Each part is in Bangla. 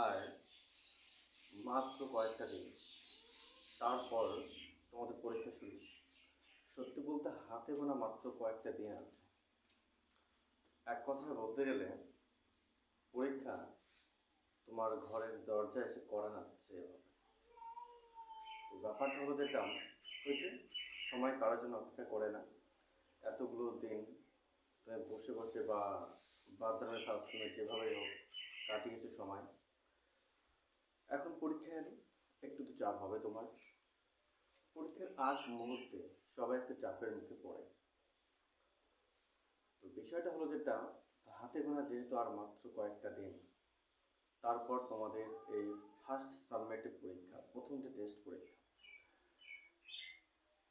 আর মাত্র কয়েকটা দিন, তারপর তোমাদের পরীক্ষা শুরু। সত্যি বলতে হাতে গোনা মাত্র কয়েকটা দিন আছে। এক কথায় বলতে গেলে পরীক্ষা তোমার ঘরের দরজায় এসে করা নাচ্ছে এভাবে। তো ব্যাপারটা হলো যেটা, ওই যে সময় কারোর জন্য অপেক্ষা করে না। এতগুলো দিন তুমি বসে বসে বা বাথরুমের ক্লাসরুমে যেভাবেই হোক কাটিয়েছো সময়। এখন পরীক্ষা এলে একটু তো চাপ হবে তোমার। পরীক্ষার আগ মুহূর্তে সবাই একটু চাপের মুখে পড়ে। তো বিষয়টা হলো যেটা, হাতে গোনা যেহেতু আর মাত্র কয়েকটা দিন, তারপর তোমাদের এই ফার্স্ট সাবমেটিভ পরীক্ষা, প্রথম যে টেস্ট পরীক্ষা।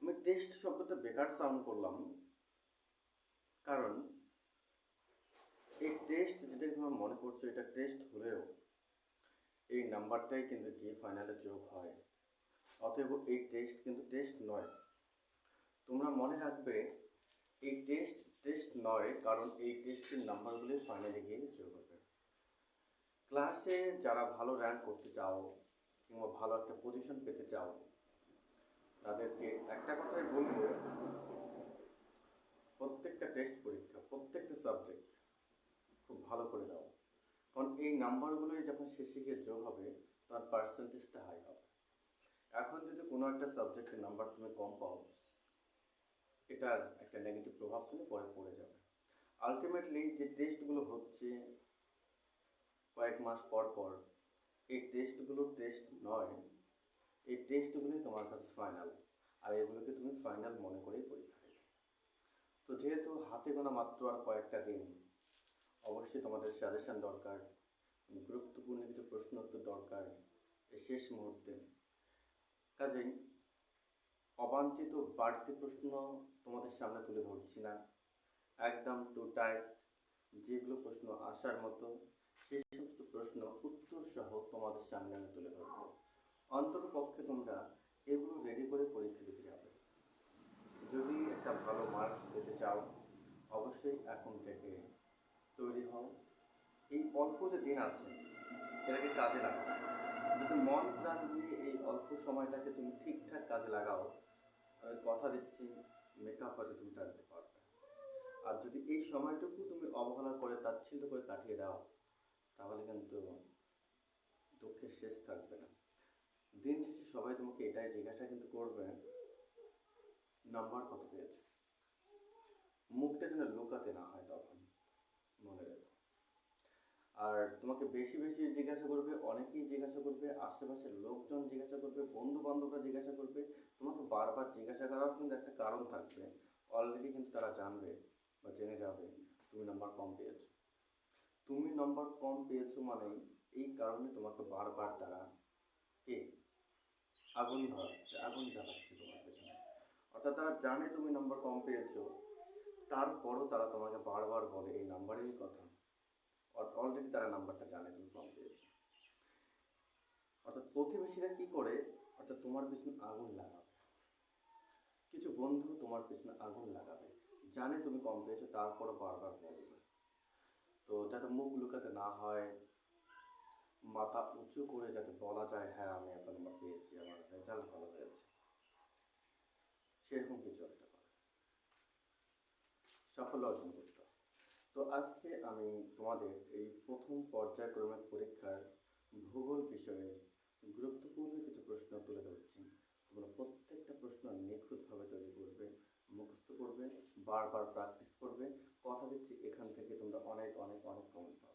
আমি টেস্ট শব্দটা বেকার সাউন্ড করলাম, কারণ এই টেস্ট যেটা তোমরা মনে করছো এটা টেস্ট হলেও এই নাম্বারটাই কিন্তু কি ফাইনালে যোগ হয়। অতএব এই টেস্ট কিন্তু টেস্ট নয়। তোমরা মনে রাখবে এই টেস্ট টেস্ট নয়, কারণ এই টেস্টের নাম্বারগুলি ফাইনালে গিয়ে যোগ হবে। ক্লাসে যারা ভালো র্যাঙ্ক করতে চাও কিংবা ভালো একটা পজিশন পেতে চাও, তাদেরকে একটা কথাই বলবো, প্রত্যেকটা টেস্ট পরীক্ষা, প্রত্যেকটা সাবজেক্ট খুব ভালো করে দাও। কারণ এই নাম্বারগুলোই যখন শেষে গিয়ে যোগ হবে, তার পার্সেন্টেজটা হাই হবে। এখন যদি কোনো একটা সাবজেক্টের নাম্বার তুমি কম পাও, এটার একটা নেগেটিভ প্রভাব কিন্তু পরে পড়ে যাবে। আলটিমেটলি যে টেস্টগুলো হচ্ছে কয়েক মাস পর পর, এই টেস্টগুলো টেস্ট নয়, এই টেস্টগুলোই তোমার কাছে ফাইনাল। আর এগুলোকে তুমি ফাইনাল মনে করেই পরীক্ষা দেবে। তো যেহেতু হাতে গোনা মাত্র আর কয়েকটা দিন, অবশ্যই তোমাদের সাজেশন দরকার, গুরুত্বপূর্ণ কিছু প্রশ্ন উত্তর দরকার এই শেষ মুহূর্তে। কাজেই অবাঞ্ছিত বাড়তি প্রশ্ন তোমাদের সামনে তুলে ধরছি না, একদম টু টাইপ যেগুলো প্রশ্ন আসার মতো সেই সমস্ত প্রশ্ন উত্তর সহ তোমাদের সামনে আমি তুলে ধরবো। অন্তত পক্ষে তোমরা এগুলো রেডি করে পরীক্ষা দিতে যাবে। যদি একটা ভালো মার্কস পেতে চাও, অবশ্যই এখন থেকে তৈরি হও। এই অল্প যে দিন আছে এটাকে কাজে লাগাও। যদি মন প্রাণ দিয়ে এই অল্প সময়টাকে তুমি ঠিকঠাক কাজে লাগাও, আমি কথা দিচ্ছি মেকআপ হয়তো তুমি টানতে পারবে। আর যদি এই সময়টুকু তুমি অবহেলা করে তাচ্ছিল্য করে কাটিয়ে দাও, তাহলে কিন্তু দুঃখের শেষ থাকবে না। দিন শেষে সবাই তোমাকে এটাই জিজ্ঞাসা কিন্তু করবে, নাম্বার কত পেয়েছে। মুখটা যেন লুকাতে না হয় তখন, মনে রেখো। আর তোমাকে বেশি বেশি জিজ্ঞাসা করবে, অনেকেই জিজ্ঞাসা করবে, আশেপাশের লোকজন জিজ্ঞাসা করবে, বন্ধু বান্ধবরা জিজ্ঞাসা করবে। তোমাকে বারবার জিজ্ঞাসা করার কিন্তু একটা কারণ থাকবে। অলরেডি কিন্তু তারা জানবে বা জেনে যাবে তুমি নাম্বার কম পেয়েছো। তুমি নাম্বার কম পেয়েছো মানে এই কারণে তোমাকে বারবার তারা কে আগুন ধরাচ্ছে, আগুন জ্বালাচ্ছে তোমার পেছনে। অর্থাৎ তারা জানে তুমি নাম্বার কম পেয়েছো, তারপরও তারা তোমাকে বারবার বলে এই নাম্বারেরই কথা। অলরেডি তারা নাম্বারটা জানে তুমি কম পেয়েছো। অর্থাৎ প্রতিবেশীরা কি করে, অর্থাৎ তোমার পিছনে আগুন লাগাবে। কিছু বন্ধু তোমার পিছনে আগুন লাগাবে, জানে তুমি কম পেয়েছো, তারপরও বারবার বলবে। তো যাতে মুখ লুকাতে না হয়, মাথা উঁচু করে যাতে বলা যায় হ্যাঁ আমি এত নাম্বার পেয়েছি, আমার রেজাল্ট ভালো হয়েছে, সেরকম কিছু একটা করে সাফল্য অর্জন করতে হয়। তো আজকে আমি তোমাদের এই প্রথম পর্যায়ক্রমিক পরীক্ষার ভূগোল বিষয়ে গুরুত্বপূর্ণ কিছু প্রশ্ন তুলে ধরছি। তোমরা প্রত্যেকটা প্রশ্ন নিখুঁতভাবে তৈরি করবে, মুখস্থ করবে, বারবার প্র্যাকটিস করবে। কথা দিচ্ছি এখান থেকে তোমরা অনেক অনেক অনেক কমেন্ট পাবে।